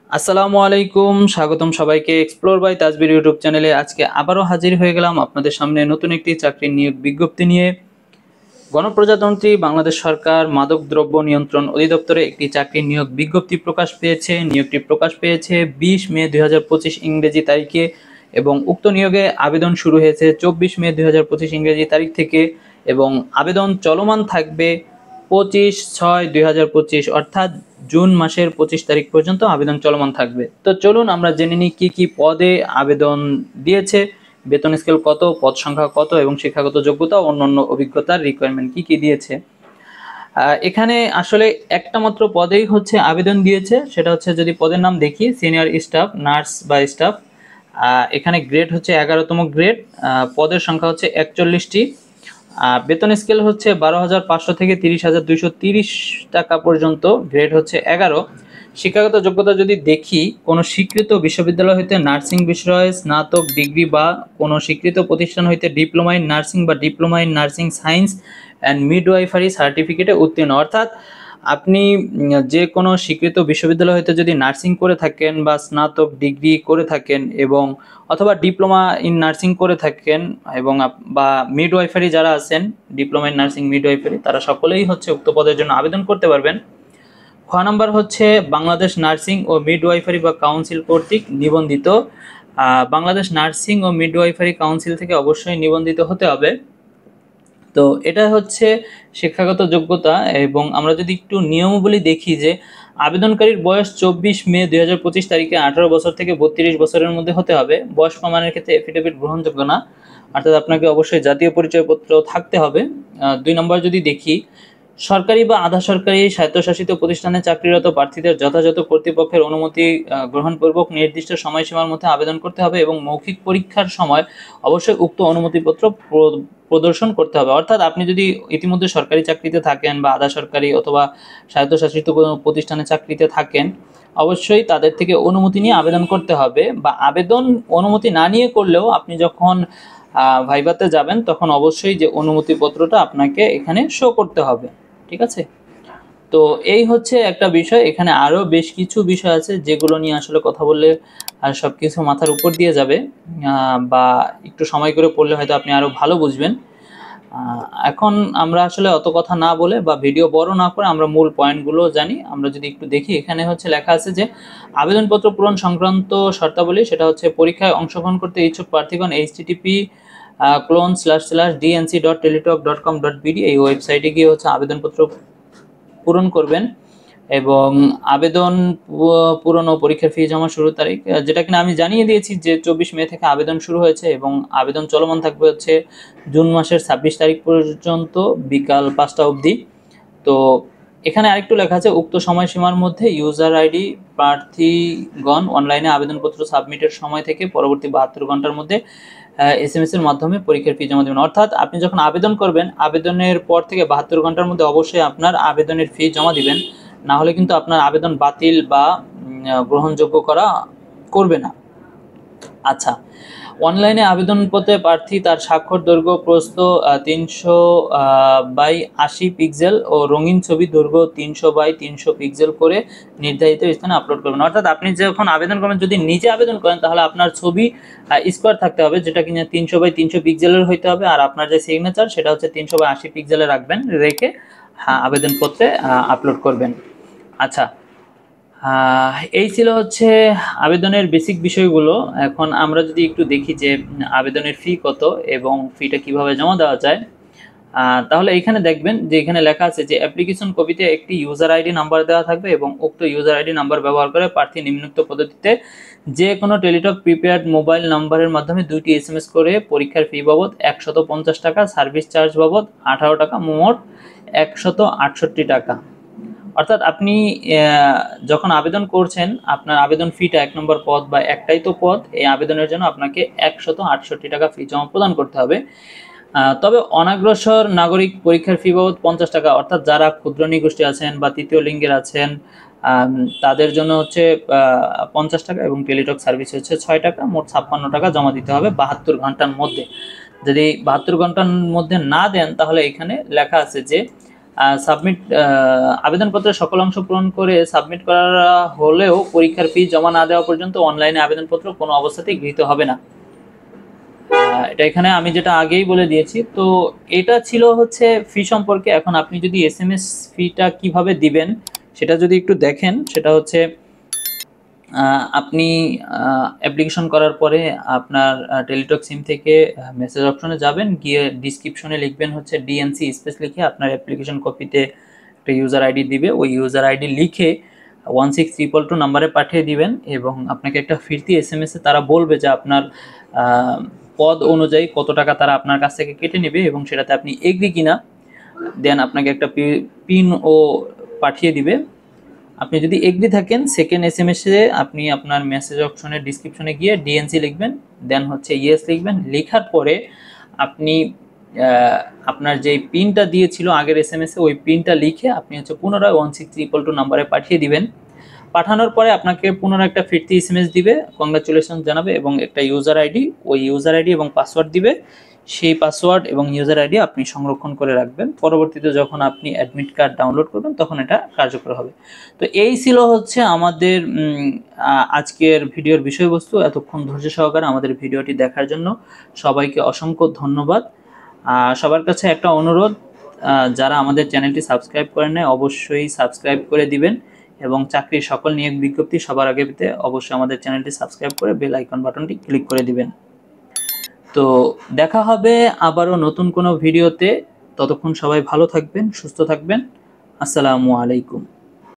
আসসালামু আলাইকুম, স্বাগতম সবাইকে এক্সপ্লোর বাই তাজবির ইউটিউব চ্যানেলে। আজকে আবারও হাজির হয়ে গেলাম আপনাদের সামনে নতুন একটি চাকরির নিয়োগ বিজ্ঞপ্তি নিয়ে। গণপ্রজাতন্ত্রী বাংলাদেশ সরকার মাদক দ্রব্য নিয়ন্ত্রণ অধিদপ্তরে একটি চাকরির নিয়োগ বিজ্ঞপ্তি প্রকাশ পেয়েছে। নিয়োগটি প্রকাশ পেয়েছে 20 মে 2025 ইংরেজি তারিখে এবং উক্ত নিয়োগে আবেদন শুরু হয়েছে 24 মে 2025 ইংরেজি তারিখ থেকে এবং আবেদন চলমান থাকবে 25/6/2025 অর্থাৎ জুন মাসের 25 তারিখ পর্যন্ত আবেদন চলমান থাকবে। তো চলুন আমরা জেনে নিই কি কি পদে আবেদন দিয়েছে, বেতন স্কেল কত, পদ সংখ্যা কত এবং শিক্ষাগত যোগ্যতা ও অন্যান্য অভিজ্ঞতার রিকোয়ারমেন্ট কি কি দিয়েছে। এখানে আসলে একটা মাত্র পদেই হচ্ছে আবেদন দিয়েছে, সেটা হচ্ছে যদি পদের নাম দেখি সিনিয়র স্টাফ নার্স বা স্টাফ। এখানে গ্রেড হচ্ছে 11তম গ্রেড, পদের সংখ্যা হচ্ছে 41টি। বেতন স্কেল হচ্ছে 12,500 থেকে 30,230 টাকা পর্যন্ত, গ্রেড হচ্ছে 11। শিক্ষাগত যোগ্যতা যদি দেখি, কোনো স্বীকৃত বিশ্ববিদ্যালয় হইতে নার্সিং বিষয়ে স্নাতক ডিগ্রি বা কোনো স্বীকৃত প্রতিষ্ঠান হইতে ডিপ্লোমা ইন নার্সিং বা diploma in nursing science and midwifery সার্টিফিকেটে উত্তীর্ণ, অর্থাৎ আপনি যে কোনো স্বীকৃত বিশ্ববিদ্যালয় হইতে যদি নার্সিং করে থাকেন বা স্নাতক ডিগ্রি করে থাকেন এবং অথবা ডিপ্লোমা ইন নার্সিং করে থাকেন এবং বা মিডওয়াইফারি যারা আছেন ডিপ্লোমা ইন নার্সিং মিডওয়াইফারি, তারা সকলেই হচ্ছে উক্ত পদের জন্য আবেদন করতে পারবেন। খ নাম্বার হচ্ছে বাংলাদেশ নার্সিং ও মিডওয়াইফারি বা কাউন্সিল কর্তৃক নিবন্ধিত। বাংলাদেশ নার্সিং ও মিডওয়াইফারি কাউন্সিল থেকে অবশ্যই নিবন্ধিত হতে হবে। তো এটা হচ্ছে শিক্ষাগত যোগ্যতা। এবং আমরা যদি একটু নিয়মাবলী দেখি যে আবেদনকারীর বয়স 24 মে 2025 তারিখে 18 বছর থেকে 32 বছরের মধ্যে হতে হবে। বয়স প্রমাণের ক্ষেত্রে এফিডেভিট গ্রহণযোগ্য না, অর্থাৎ আপনাকে অবশ্যই জাতীয় পরিচয়পত্র থাকতে হবে। 2 নম্বর যদি দেখি, সরকারি বা আধা সরকারি স্বায়ত্তশাসিত প্রতিষ্ঠানে চাকরিরত প্রার্থীদের যথাযথ কর্তৃপক্ষের অনুমতি গ্রহণপূর্বক নির্দিষ্ট সময়সীমার মধ্যে আবেদন করতে হবে এবং মৌখিক পরীক্ষার সময় অবশ্যই উক্ত অনুমতিপত্র প্রদর্শন করতে হবে। অর্থাৎ আপনি যদি ইতিমধ্যে সরকারি চাকরিতে থাকেন বা আধা সরকারি অথবা স্বায়ত্তশাসিত কোনো প্রতিষ্ঠানে চাকরিতে থাকেন, অবশ্যই তাদের থেকে অনুমতি নিয়ে আবেদন করতে হবে। বা আবেদন অনুমতি না নিয়ে করলেও আপনি যখন ভাইভাতে যাবেন তখন অবশ্যই যে অনুমতিপত্রটা আপনাকে এখানে শো করতে হবে। ঠিক আছে, তো এই হচ্ছে একটা বিষয়। এখানে আরও বেশ কিছু বিষয় আছে যেগুলো নিয়ে আসলে কথা বললে সব কিছু মাথার উপর দিয়ে যাবে, বা একটু সময় করে পড়লে হয়তো আপনি আরও ভালো বুঝবেন। এখন আমরা আসলে অত কথা না বলে বা ভিডিও বড় না করে আমরা মূল পয়েন্টগুলো জানি। আমরা যদি একটু দেখি, এখানে হচ্ছে লেখা আছে যে আবেদনপত্র পূরণ সংক্রান্ত শর্তাবলী, সেটা হচ্ছে পরীক্ষায় অংশগ্রহণ করতে ইচ্ছুক প্রার্থীগণ http://dnc.teletalk.com.bd এই ওয়েবসাইটে গিয়ে হচ্ছে আবেদনপত্র পূরণ করবেন এবং আবেদন পূরণ ও পরীক্ষার ফি জমা শুরুর তারিখ, যেটা কিনা আমি জানিয়ে দিয়েছি যে 24 মে থেকে আবেদন শুরু হয়েছে এবং আবেদন চলমান থাকবে হচ্ছে জুন মাসের 26 তারিখ পর্যন্ত বিকাল 5টা অবধি। তো এখানে আরেকটু লেখা আছে, উক্ত সময়সীমার মধ্যে ইউজার আইডি প্রার্থীগণ অনলাইনে আবেদনপত্র সাবমিটের সময় থেকে পরবর্তী 72 ঘন্টার মধ্যে SMS এর মাধ্যমে পরীক্ষার ফি জমা দেবেন। অর্থাৎ আপনি যখন আবেদন করবেন, আবেদনের পর থেকে 72 ঘন্টার মধ্যে অবশ্যই আপনার আবেদনের ফি জমা দিবেন, না হলে কিন্তু আপনার আবেদন বাতিল বা গ্রহণযোগ্য করবে না। আচ্ছা, অনলাইনে আবেদনপত্রে প্রার্থী তার স্বাক্ষর দৈর্ঘ্য প্রস্থ 300/80 পিক্সেল ও রঙিন ছবি দৈর্ঘ্য 300/300 পিক্সেল করে নির্ধারিত স্থানে আপলোড করবেন। অর্থাৎ আপনি যখন আবেদন করবেন, যদি নিজে আবেদন করেন তাহলে আপনার ছবি স্কোয়ার থাকতে হবে, যেটা কিনা 300/300 পিক্সেলের হইতে হবে, আর আপনার যে সিগনেচার সেটা হচ্ছে 300/80 পিক্সেলে রাখবেন, রেখে আবেদনপত্রে আপলোড করবেন। আচ্ছা, এই ছিল হচ্ছে আবেদনের বেসিক বিষয়গুলো। এখন আমরা যদি একটু দেখি যে আবেদনের ফি কত এবং ফিটা কিভাবে জমা দেওয়া যায়, তাহলে এখানে দেখবেন যে এখানে লেখা আছে যে অ্যাপ্লিকেশন কপিতে একটি ইউজার আইডি নাম্বার দেওয়া থাকবে এবং উক্ত ইউজার আইডি নাম্বার ব্যবহার করে প্রার্থী নিম্নোক্ত পদ্ধতিতে যে কোনো টেলিটক প্রিপেয়ার্ড মোবাইল নাম্বারের মাধ্যমে 2টি SMS করে পরীক্ষার ফি বাবদ 150 টাকা, সার্ভিস চার্জ বাবদ 18 টাকা, মোট 168 টাকা। অর্থাৎ আপনি যখন আবেদন করছেন, আপনার আবেদন ফিটা 1 নম্বর পদ বা একটাই তো পদ, এই আবেদনের জন্য আপনাকে 168 টাকা ফি জমা প্রদান করতে হবে। তবে অনগ্রসর নাগরিক পরীক্ষার ফি বাবদ 50 টাকা, অর্থাৎ যারা ক্ষুদ্র নিগোষ্ঠী আছেন বা তৃতীয় লিঙ্গের আছেন তাদের জন্য হচ্ছে 50 টাকা এবং টেলিটক সার্ভিস হচ্ছে 6 টাকা, মোট 56 টাকা জমা দিতে হবে 72 ঘন্টার মধ্যে। যদি 72 ঘন্টার মধ্যে না দেন তাহলে এখানে লেখা আছে যে সাবমিট আবেদনপত্রের সকল অংশ পূরণ করে সাবমিট করা হলেও পরীক্ষার ফি জমা না দেওয়া পর্যন্ত অনলাইনে আবেদনপত্র কোনো অবস্থাতেই গৃহীত হবে না। এটা এখানে আমি যেটা আগেই বলে দিয়েছি। তো এটা ছিল হচ্ছে ফি সম্পর্কে। এখন আপনি যদি এসএমএস ফিটা কিভাবে দিবেন সেটা যদি একটু দেখেন, সেটা হচ্ছে আপনি অ্যাপ্লিকেশন করার পরে আপনার টেলিটক সিম থেকে মেসেজ অপশনে যাবেন, গিয়ে ডিসক্রিপশনে লিখবেন হচ্ছে ডিএনসি স্পেস লিখে আপনার অ্যাপ্লিকেশন কপিতে একটা ইউজার আইডি দিবে, ওই ইউজার আইডি লিখে 16322 নাম্বারে পাঠিয়ে দিবেন এবং আপনাকে একটা ফিরতি এসএমএসে তারা বলবে যে আপনার পদ অনুযায়ী কত টাকা তারা আপনার কাছ থেকে কেটে নেবে এবং সেটাতে আপনি এগ্রি কিনা, দেন আপনাকে একটা পিন ও পাঠিয়ে দিবে। আপনি যদি এগ্রি থাকেন সেকেন্ড এসএমএসে আপনি আপনার মেসেজ অপশনের ডিসক্রিপশনে গিয়ে ডিএনসি লিখবেন, দেন হচ্ছে ইয়েস লিখবেন। লেখার পরে আপনি আপনার যেই পিনটা দিয়েছিল আগের এসএমএসে ওই পিনটা লিখে আপনি হচ্ছে পুনরায় 16322 নাম্বারে পাঠিয়ে দিবেন। পাঠানোর পরে আপনাকে পুনরায় একটা ফিরতি এসএমএস দিবে, কংগ্রাচুলেশন জানাবে এবং একটা ইউজার আইডি, ওই ইউজার আইডি এবং পাসওয়ার্ড দিবে। সেই পাসওয়ার্ড এবং ইউজার আইডি আপনি সংরক্ষণ করে রাখবেন, পরবর্তীতে যখন আপনি অ্যাডমিট কার্ড ডাউনলোড করবেন তখন এটা কার্যকর হবে। তো এই ছিল হচ্ছে আমাদের আজকের ভিডিওর বিষয়বস্তু। এতক্ষণ ধৈর্য সহকারে আমাদের ভিডিওটি দেখার জন্য সবাইকে অসংখ্য ধন্যবাদ। সবার কাছে একটা অনুরোধ, যারা আমাদের চ্যানেলটি সাবস্ক্রাইব করেন নাই অবশ্যই সাবস্ক্রাইব করে দিবেন এবং চাকরির সকল নিয়োগ বিজ্ঞপ্তি সবার আগে পেতে অবশ্যই আমাদের চ্যানেলটি সাবস্ক্রাইব করে বেল আইকন বাটনটি ক্লিক করে দিবেন। তো দেখা হবে আবারও নতুন কোনো ভিডিওতে। ততক্ষণ সবাই ভালো থাকবেন, সুস্থ থাকবেন। আসসালামু আলাইকুম।